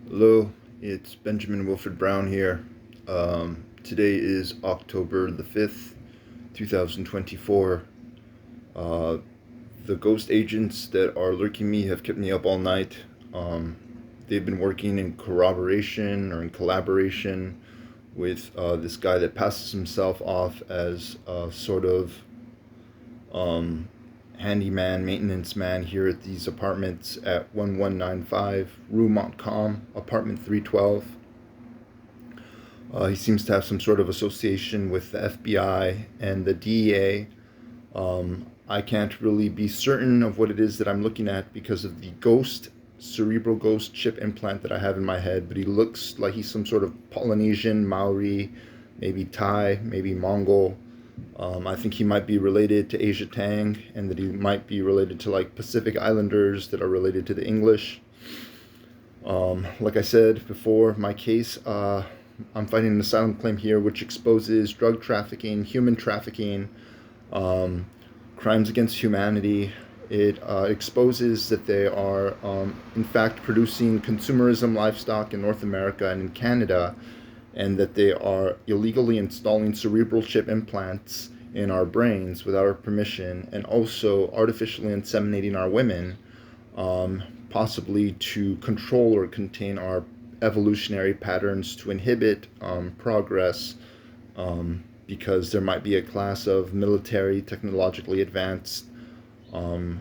Hello, it's Benjamin Wilfred Brown here. Today is October the 5th, 2024. Uh, the ghost agents that are lurking me have kept me up all night. Um, they've been working in corroboration or in collaboration with this guy that passes himself off as a sort of um, handyman, maintenance man here at these apartments at 1195 Rue Montcalm, apartment 312. He seems to have some sort of association with the FBI and the DEA. I can't really be certain of what it is that I'm looking at because of the cerebral ghost chip implant that I have in my head, but he looks like he's some sort of Polynesian, Maori, maybe Thai, maybe Mongol. I think he might be related to Asia Tang, and that he might be related to like Pacific Islanders that are related to the English. Like I said before, my case, I'm fighting an asylum claim here, which exposes drug trafficking, human trafficking, um, crimes against humanity. It exposes that they are, in fact, producing consumerism livestock in North America and in Canada, and that they are illegally installing cerebral chip implants in our brains without our permission, and also artificially inseminating our women, possibly to control or contain our evolutionary patterns to inhibit progress, because there might be a class of military, technologically advanced um,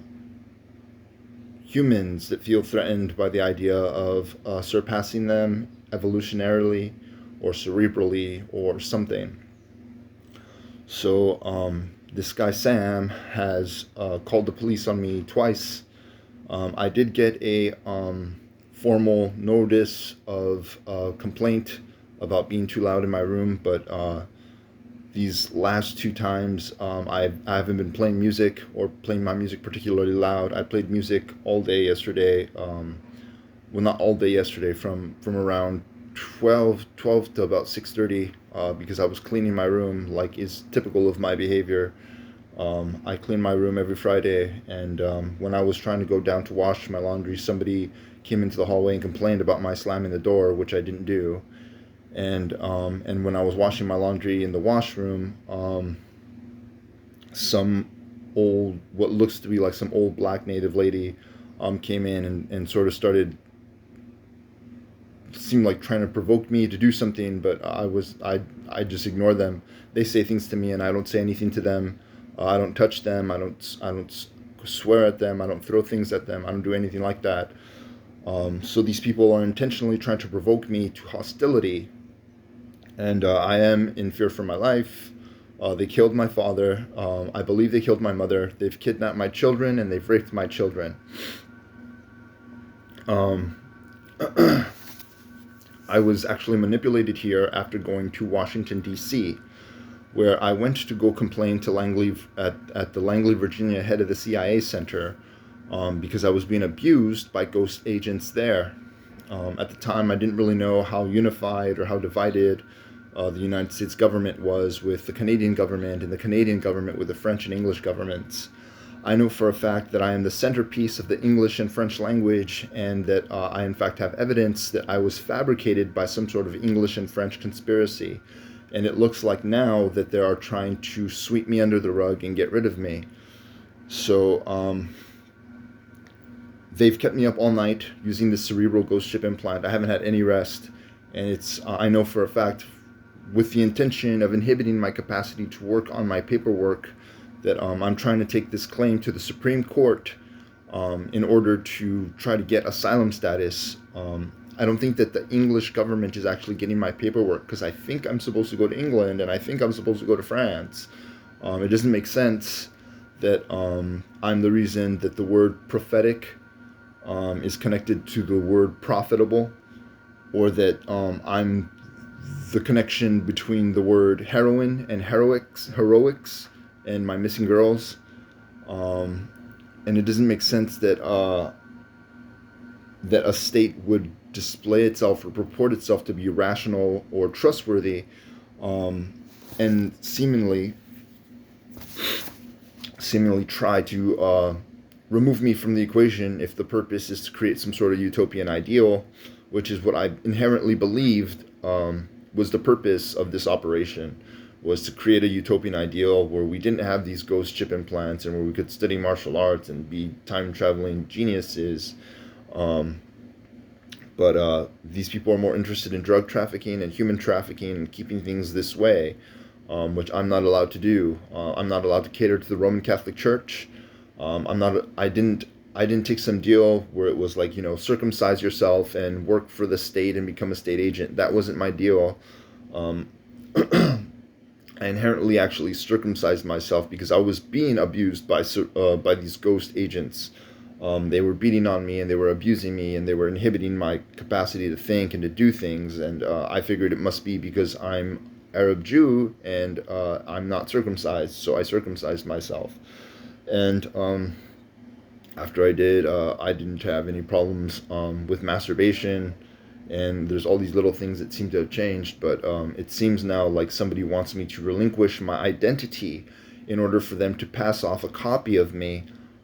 humans that feel threatened by the idea of surpassing them evolutionarily or cerebrally or something. So this guy Sam has called the police on me twice. I did get a formal notice of complaint about being too loud in my room, but these last two times, I haven't been playing music or playing my music particularly loud. I played music all day yesterday. Well, not all day yesterday, from around 12 to about 6:30, because I was cleaning my room like is typical of my behavior. I clean my room every Friday, and when I was trying to go down to wash my laundry, somebody came into the hallway and complained about my slamming the door, which I didn't do. And when I was washing my laundry in the washroom, some old, what looks to be like some old black native lady, came in and sort of started, seemed like trying to provoke me to do something, but I just ignore them. They say things to me, and I don't say anything to them. I don't touch them. I don't swear at them. I don't throw things at them. I don't do anything like that. So these people are intentionally trying to provoke me to hostility, and I am in fear for my life. They killed my father. I believe they killed my mother. They've kidnapped my children and they've raped my children. Um, I was actually manipulated here after going to Washington, D.C., where I went to go complain to Langley at the Langley, Virginia head of the CIA center, because I was being abused by ghost agents there. At the time, I didn't really know how unified or how divided the United States government was with the Canadian government, and the Canadian government with the French and English governments. I know for a fact that I am the centerpiece of the English and French language, and that I, in fact, have evidence that I was fabricated by some sort of English and French conspiracy. And it looks like now that they are trying to sweep me under the rug and get rid of me. So they've kept me up all night using this cerebral ghost chip implant. I haven't had any rest, and it's I know for a fact, with the intention of inhibiting my capacity to work on my paperwork, that I'm trying to take this claim to the Supreme Court, in order to try to get asylum status. I don't think that the English government is actually getting my paperwork, because I think I'm supposed to go to England and I think I'm supposed to go to France. It doesn't make sense that I'm the reason that the word prophetic is connected to the word profitable, or that I'm the connection between the word heroine and heroics, and my missing girls. Um, and it doesn't make sense that a state would display itself or purport itself to be rational or trustworthy, um, and seemingly try to remove me from the equation if the purpose is to create some sort of utopian ideal which is what I inherently believed was the purpose of this operation, was to create a utopian ideal where we didn't have these ghost chip implants and where we could study martial arts and be time traveling geniuses. But these people are more interested in drug trafficking and human trafficking and keeping things this way, which I'm not allowed to do. I'm not allowed to cater to the Roman Catholic Church. I'm not. I didn't take some deal where it was like, circumcise yourself and work for the state and become a state agent. That wasn't my deal. Um, I inherently actually circumcised myself because I was being abused by these ghost agents. They were beating on me and they were abusing me and they were inhibiting my capacity to think and to do things. And I figured it must be because I'm Arab Jew and I'm not circumcised, so I circumcised myself. And after I did, I didn't have any problems with masturbation. And there's all these little things that seem to have changed, but it seems now like somebody wants me to relinquish my identity in order for them to pass off a copy of me,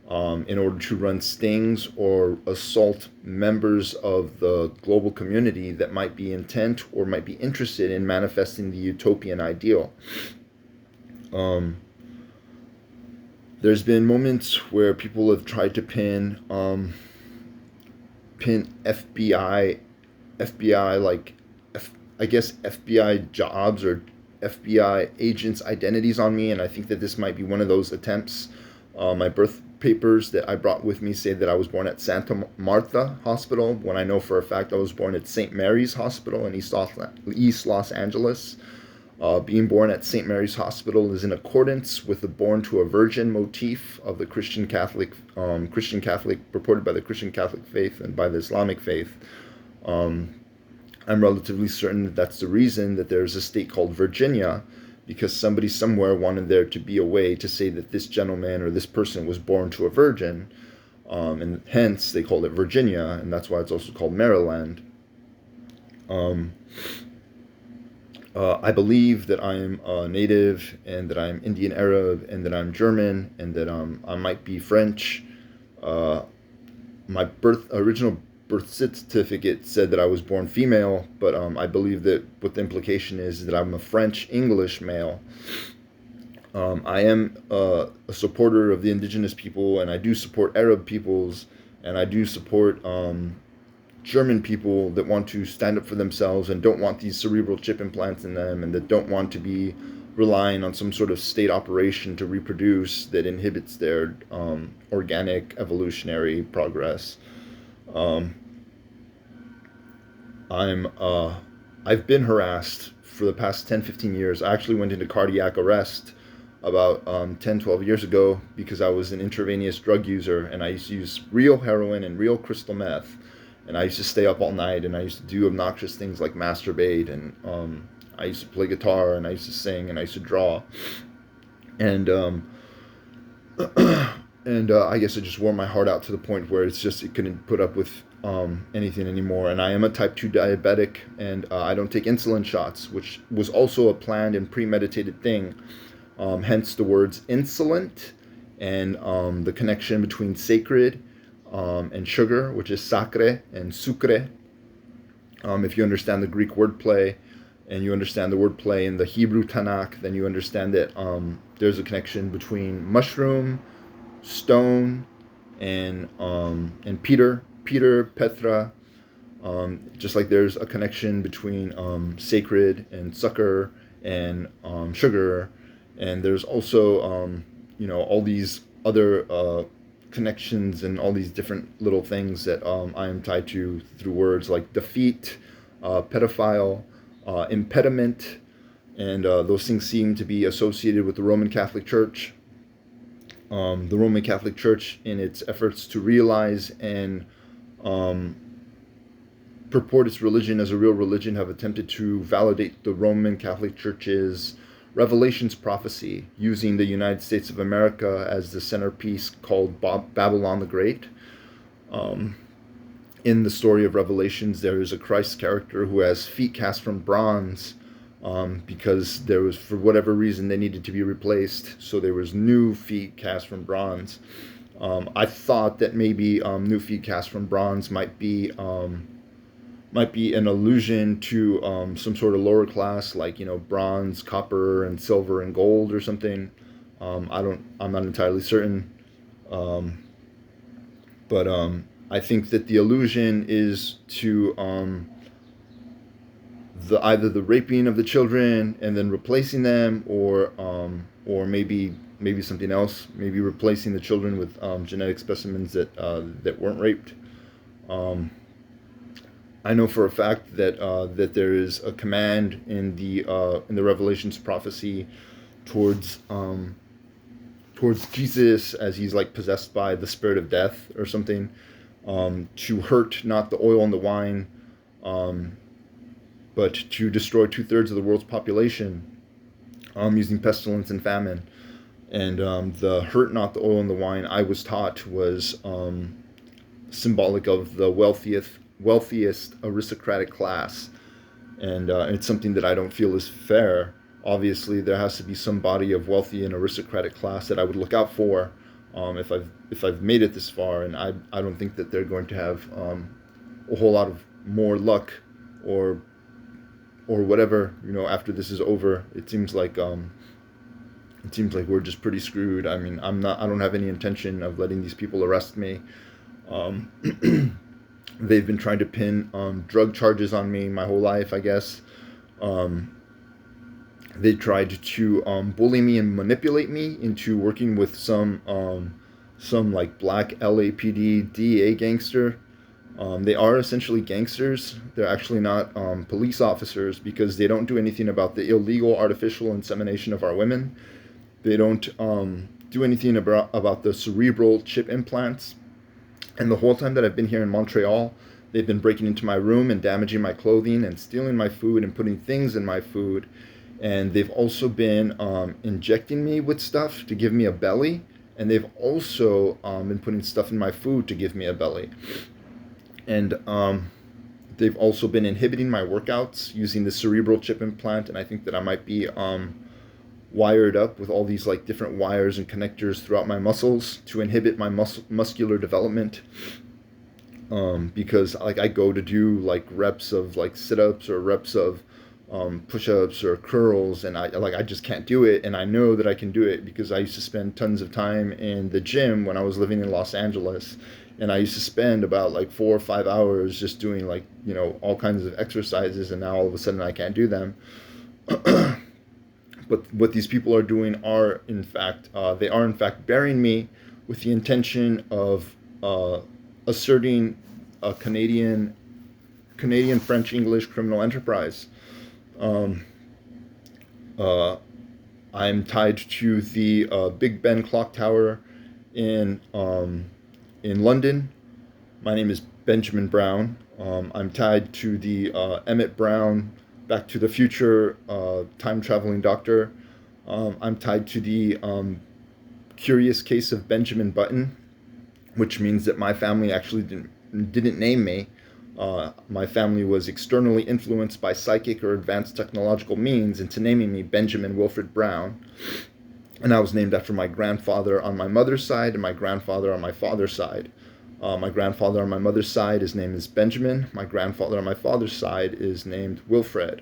in order to run stings or assault members of the global community that might be intent or might be interested in manifesting the utopian ideal. There's been moments where people have tried to pin FBI, like, I guess FBI jobs or FBI agents' identities on me, and I think that this might be one of those attempts. My birth papers that I brought with me say that I was born at Santa Martha Hospital, when I know for a fact I was born at St. Mary's Hospital in East Los Angeles. Being born at St. Mary's Hospital is in accordance with the born to a virgin motif of the Christian Catholic purported by the Christian Catholic faith and by the Islamic faith. I'm relatively certain that that's the reason that there's a state called Virginia, because somebody somewhere wanted there to be a way to say that this gentleman or this person was born to a virgin, and hence they called it Virginia, and that's why it's also called Maryland. I believe that I am native and that I'm Indian Arab and that I'm German and that I might be French. My original birth certificate said that I was born female, but I believe that what the implication is that I'm a French English male. I am a supporter of the indigenous people, and I do support Arab peoples, and I do support German people that want to stand up for themselves and don't want these cerebral chip implants in them, and that don't want to be relying on some sort of state operation to reproduce that inhibits their organic evolutionary progress. I've been harassed for the past 10-15 years. I actually went into cardiac arrest about 10-12 years ago because I was an intravenous drug user, and I used to use real heroin and real crystal meth, and I used to stay up all night, and I used to do obnoxious things like masturbate, and I used to play guitar, and I used to sing, and I used to draw, and I guess it just wore my heart out to the point where it couldn't put up with anything anymore. And I am a type 2 diabetic, and I don't take insulin shots, which was also a planned and premeditated thing. Hence the words insolent and the connection between sacred and sugar, which is sacre and sucre. If you understand the Greek wordplay and you understand the wordplay in the Hebrew Tanakh, then you understand that there's a connection between mushroom, stone, and Peter, Petra, just like there's a connection between sacred and sucker and sugar, and there's also all these other connections and all these different little things that I am tied to through words like defeat, pedophile, impediment, and those things seem to be associated with the Roman Catholic Church. The Roman Catholic Church, in its efforts to realize and purport its religion as a real religion, have attempted to validate the Roman Catholic Church's Revelations prophecy using the United States of America as the centerpiece, called Babylon the Great. In the story of Revelations, there is a Christ character who has feet cast from bronze, because there was, for whatever reason, they needed to be replaced, so there was new feet cast from bronze. I thought that maybe new feet cast from bronze might be might be an allusion to some sort of lower class, like bronze, copper, and silver and gold or something. I'm not entirely certain, um, but I think that the allusion is to the either the raping of the children and then replacing them, or maybe something else, maybe replacing the children with genetic specimens that weren't raped. Um, I know for a fact that there is a command in the Revelations prophecy towards towards Jesus as he's like possessed by the spirit of death or something, to hurt not the oil and the wine, um, but to destroy 2/3 of the world's population, using pestilence and famine. And the hurt not the oil and the wine, I was taught, was symbolic of the wealthiest aristocratic class, and it's something that I don't feel is fair. Obviously, there has to be some body of wealthy and aristocratic class that I would look out for, if I've made it this far, and I don't think that they're going to have a whole lot of more luck, or whatever, after this is over. It seems like we're just pretty screwed. I mean, I don't have any intention of letting these people arrest me. Um, they've been trying to pin drug charges on me my whole life, I guess. Um, they tried to bully me and manipulate me into working with some like black LAPD DEA gangster. They are essentially gangsters. They're actually not police officers, because they don't do anything about the illegal artificial insemination of our women. They don't do anything about the cerebral chip implants. And the whole time that I've been here in Montreal, they've been breaking into my room and damaging my clothing and stealing my food and putting things in my food. And they've also been injecting me with stuff to give me a belly. And they've also been putting stuff in my food to give me a belly. And they've also been inhibiting my workouts using the cerebral chip implant. And I think that I might be wired up with all these like different wires and connectors throughout my muscles to inhibit my muscular development, because like I go to do like reps of like sit-ups or reps of push-ups or curls, and I just can't do it. And I know that I can do it because I used to spend tons of time in the gym when I was living in Los Angeles, and I used to spend about like 4 or 5 hours just doing like all kinds of exercises, and now all of a sudden I can't do them. But what these people are doing are, in fact, they are in fact burying me with the intention of asserting a Canadian French English criminal enterprise. Um, uh, I'm tied to the Big Ben clock tower in London. My name is Benjamin Brown. I'm tied to the Emmett Brown Back to the Future time traveling doctor. I'm tied to the curious case of Benjamin Button, which means that my family actually didn't name me. My family was externally influenced by psychic or advanced technological means into naming me Benjamin Wilfred Brown. And I was named after my grandfather on my mother's side and my grandfather on my father's side. My grandfather on my mother's side, his name is Benjamin. My grandfather on my father's side is named Wilfred.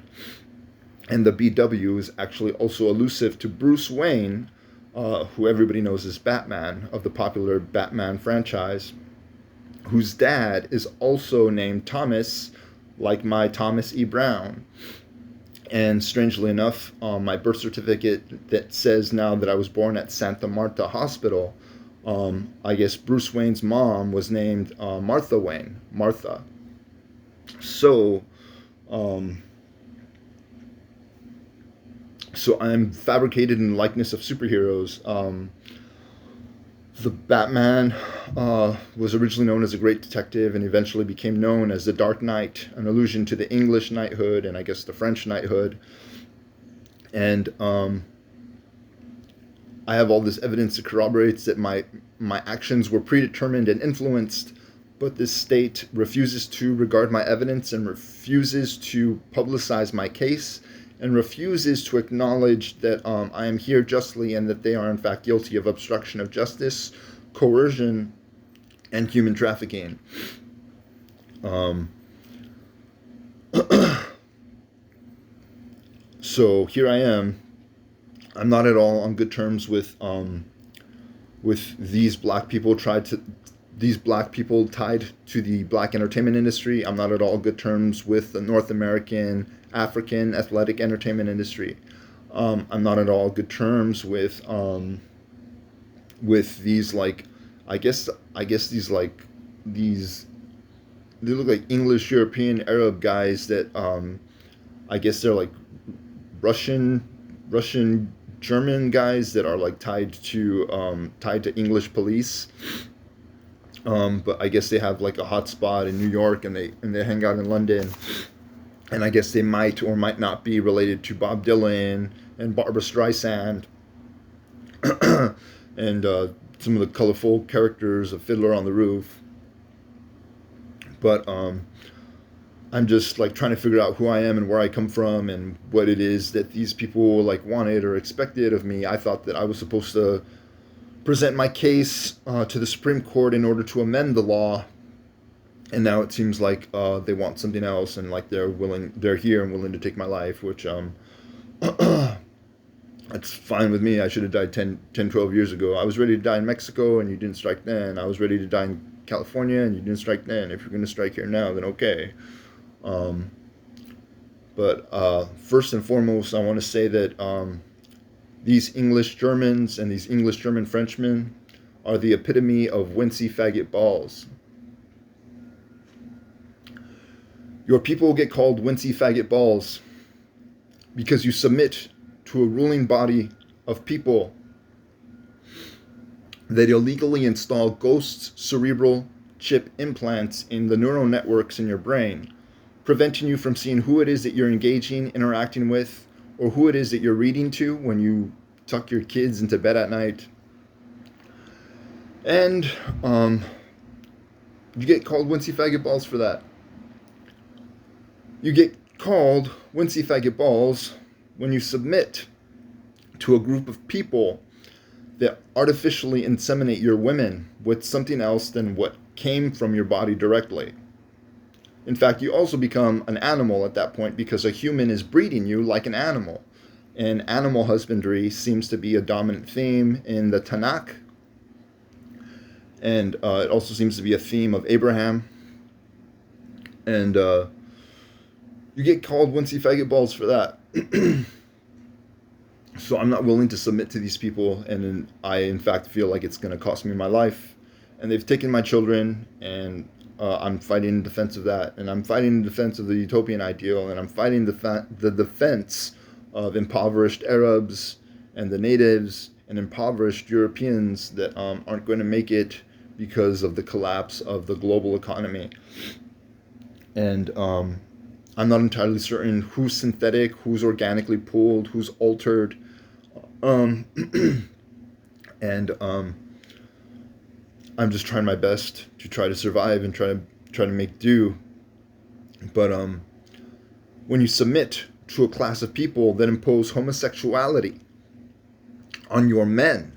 And the BW is actually also elusive to Bruce Wayne, who everybody knows as Batman, of the popular Batman franchise, whose dad is also named Thomas, like my Thomas E. Brown. And strangely enough, my birth certificate that says now that I was born at Santa Marta Hospital, I guess Bruce Wayne's mom was named Martha Wayne. Martha. So, so I'm fabricated in the likeness of superheroes. The Batman was originally known as a great detective and eventually became known as the Dark Knight, an allusion to the English knighthood and I guess the French knighthood. And I have all this evidence that corroborates that my actions were predetermined and influenced, but this state refuses to regard my evidence and refuses to publicize my case and refuses to acknowledge that I am here justly and that they are in fact guilty of obstruction of justice, coercion, and human trafficking. So here I am. I'm not at all on good terms with these black people tied to the black entertainment industry. I'm not at all good terms with the North American African athletic entertainment industry. I'm not at all good terms with these like I guess these they look like English European Arab guys that I guess they're like Russian German guys that are like tied to English police. But I guess they have like a hot spot in New York, and they hang out in London. And I guess they might or might not be related to Bob Dylan and Barbara Streisand and some of the colorful characters of Fiddler on the Roof. But I'm just like trying to figure out who I am and where I come from and what it is that these people like wanted or expected of me. I thought that I was supposed to present my case to the Supreme Court in order to amend the law, and now it seems like they want something else, and like they're here and willing to take my life, which that's fine with me. I should have died 12 years ago. I was ready to die in Mexico, and you didn't strike then. I was ready to die in California, and you didn't strike then. If you're going to strike here now, then okay. But first and foremost, I want to say that these English Germans and these English German Frenchmen are the epitome of wincy faggot balls. Your people get called wincy faggot balls because you submit to a ruling body of people that illegally install ghost cerebral chip implants in the neural networks in your brain, preventing you from seeing who it is that you're engaging, interacting with, or who it is that you're reading to when you tuck your kids into bed at night. And you get called wincy faggot balls for that. You get called wincy faggot balls when you submit to a group of people that artificially inseminate your women with something else than what came from your body directly. In fact, you also become an animal at that point because a human is breeding you like an animal. And animal husbandry seems to be a dominant theme in the Tanakh. And it also seems to be a theme of Abraham. And you get called wincy faggot balls for that. So I'm not willing to submit to these people. And I, in fact, feel like it's going to cost me my life. And they've taken my children, and I'm fighting in defense of that, and I'm fighting in defense of the utopian ideal, and I'm fighting the defense of impoverished Arabs and the natives and impoverished Europeans that aren't going to make it because of the collapse of the global economy. And I'm not entirely certain who's synthetic, who's organically pulled, who's altered, and I'm just trying my best to try to survive and try to make do. But when you submit to a class of people that impose homosexuality on your men,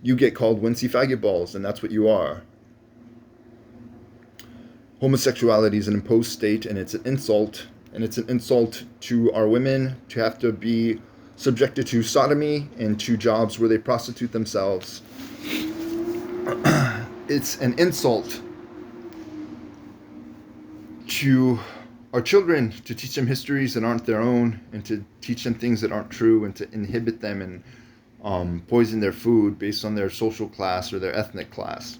you get called wincy faggot balls, and that's what you are. Homosexuality is an imposed state, and it's an insult. And it's an insult to our women to have to be subjected to sodomy and to jobs where they prostitute themselves. It's an insult to our children to teach them histories that aren't their own, and to teach them things that aren't true, and to inhibit them and poison their food based on their social class or their ethnic class.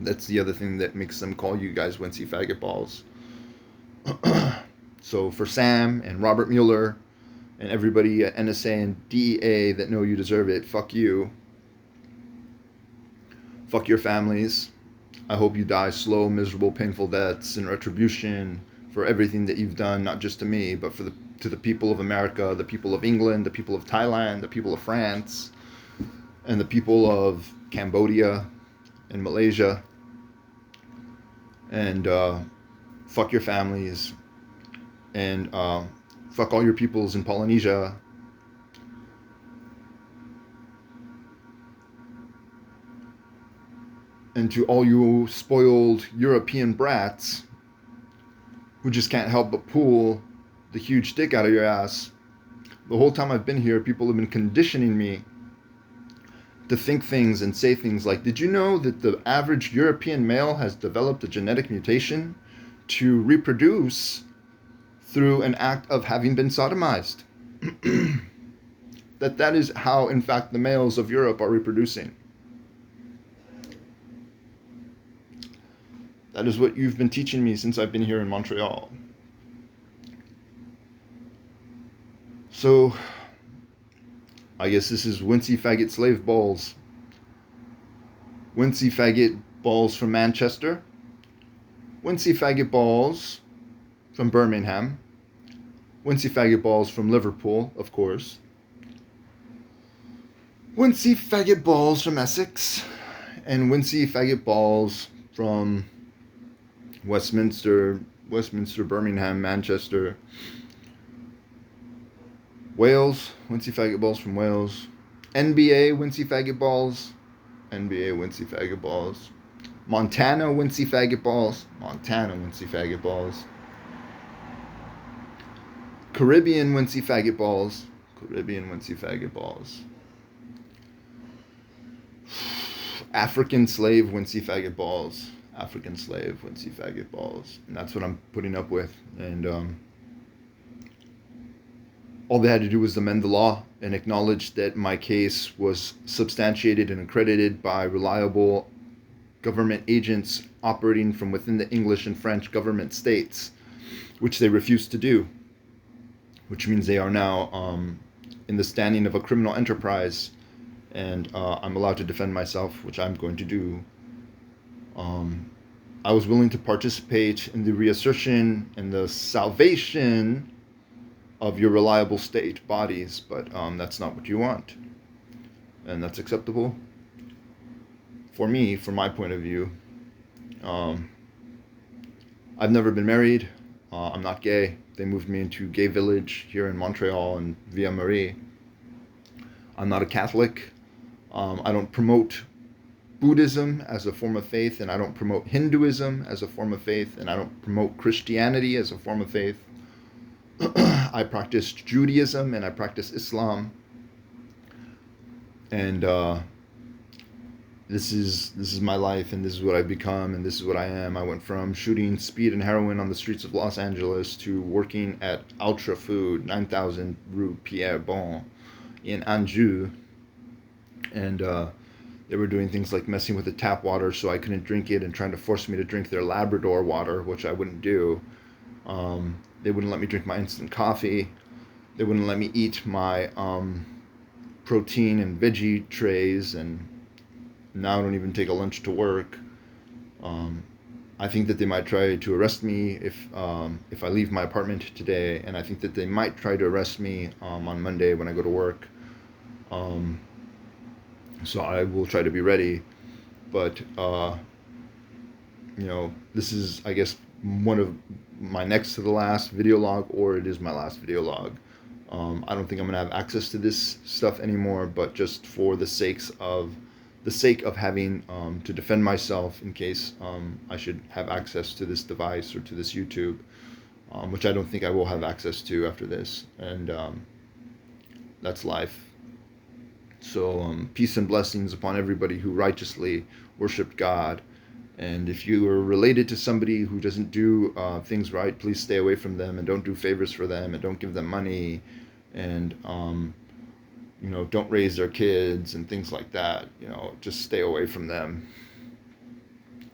That's the other thing that makes them call you guys wincy faggot balls. So for Sam and Robert Mueller and everybody at NSA and DEA that know you deserve it, fuck you. Fuck your families. I hope you die slow, miserable, painful deaths in retribution for everything that you've done, not just to me, but to the people of America, the people of England, the people of Thailand, the people of France, and the people of Cambodia and Malaysia. And fuck your families. And fuck all your peoples in Polynesia. And to all you spoiled European brats who just can't help but pool the huge dick out of your ass. The whole time I've been here, people have been conditioning me to think things and say things like, did you know that the average European male has developed a genetic mutation to reproduce through an act of having been sodomized? that is how, in fact, the males of Europe are reproducing. That is what you've been teaching me since I've been here in Montreal. So, I guess this is Wincy Faggot Slave Balls. Wincy Faggot Balls from Manchester. Wincy Faggot Balls from Birmingham. Wincy Faggot Balls from Liverpool, of course. Wincy Faggot Balls from Essex. And Wincy Faggot Balls from Westminster, Birmingham, Manchester, Wales, Wincy Faggot Balls from Wales, NBA Wincy Faggot Balls, NBA Wincy Faggot Balls, Montana Wincy Faggot Balls, Montana Wincy Faggot Balls, Caribbean Wincy Faggot Balls, Caribbean Wincy Faggot Balls, African Slave Wincy Faggot Balls, African Slave Wincy Faggot Balls. And that's what I'm putting up with. And all they had to do was amend the law and acknowledge that my case was substantiated and accredited by reliable government agents operating from within the English and French government states, which they refused to do, which means they are now in the standing of a criminal enterprise, and I'm allowed to defend myself, which I'm going to do. I was willing to participate in the reassertion and the salvation of your reliable state bodies, but that's not what you want, and that's acceptable for me, from my point of view. I've never been married. I'm not gay. They moved me into Gay Village here in Montreal and Ville Marie. I'm not a Catholic. I don't promote Buddhism as a form of faith, and I don't promote Hinduism as a form of faith, and I don't promote Christianity as a form of faith. I practice Judaism and I practice Islam, and this is my life, and this is what I've become, and this is what I am. I went from shooting speed and heroin on the streets of Los Angeles to working at Ultra Food, 9000 Rue Pierre Bon in Anjou, and they were doing things like messing with the tap water so I couldn't drink it and trying to force me to drink their Labrador water, which I wouldn't do. They wouldn't let me drink my instant coffee. They wouldn't let me eat my protein and veggie trays, and now I don't even take a lunch to work. I think that they might try to arrest me if I leave my apartment today, and I think that they might try to arrest me on Monday when I go to work. So I will try to be ready, but this is, I guess, one of my next to the last video log, or it is my last video log. I don't think I'm gonna have access to this stuff anymore, but just for the sake of having to defend myself in case I should have access to this device or to this YouTube, which I don't think I will have access to after this, and that's life. So peace and blessings upon everybody who righteously worshiped God. And if you are related to somebody who doesn't do things right, please stay away from them, and don't do favors for them, and don't give them money, and don't raise their kids and things like that. Just stay away from them,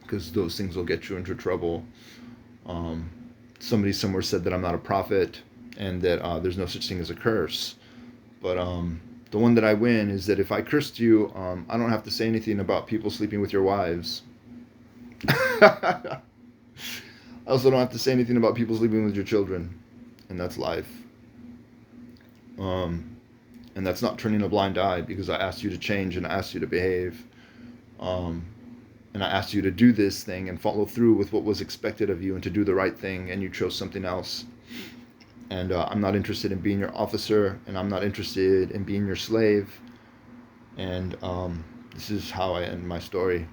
because those things will get you into trouble. Somebody somewhere said that I'm not a prophet, and that there's no such thing as a curse. But the one that I win is that if I cursed you, I don't have to say anything about people sleeping with your wives. I also don't have to say anything about people sleeping with your children, and that's life. And that's not turning a blind eye, because I asked you to change and I asked you to behave, and I asked you to do this thing and follow through with what was expected of you and to do the right thing, and you chose something else. And I'm not interested in being your officer, and I'm not interested in being your slave. And this is how I end my story.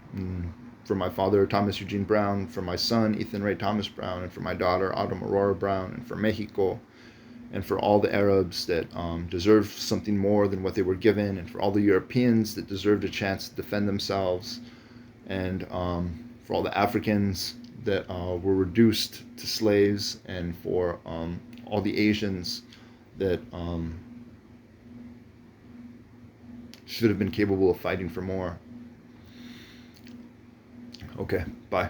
For my father, Thomas Eugene Brown, for my son, Ethan Ray Thomas Brown, and for my daughter, Autumn Aurora Brown, and for Mexico, and for all the Arabs that deserve something more than what they were given, and for all the Europeans that deserved a chance to defend themselves, and for all the Africans that were reduced to slaves, and for all the Asians that should have been capable of fighting for more. Okay, bye.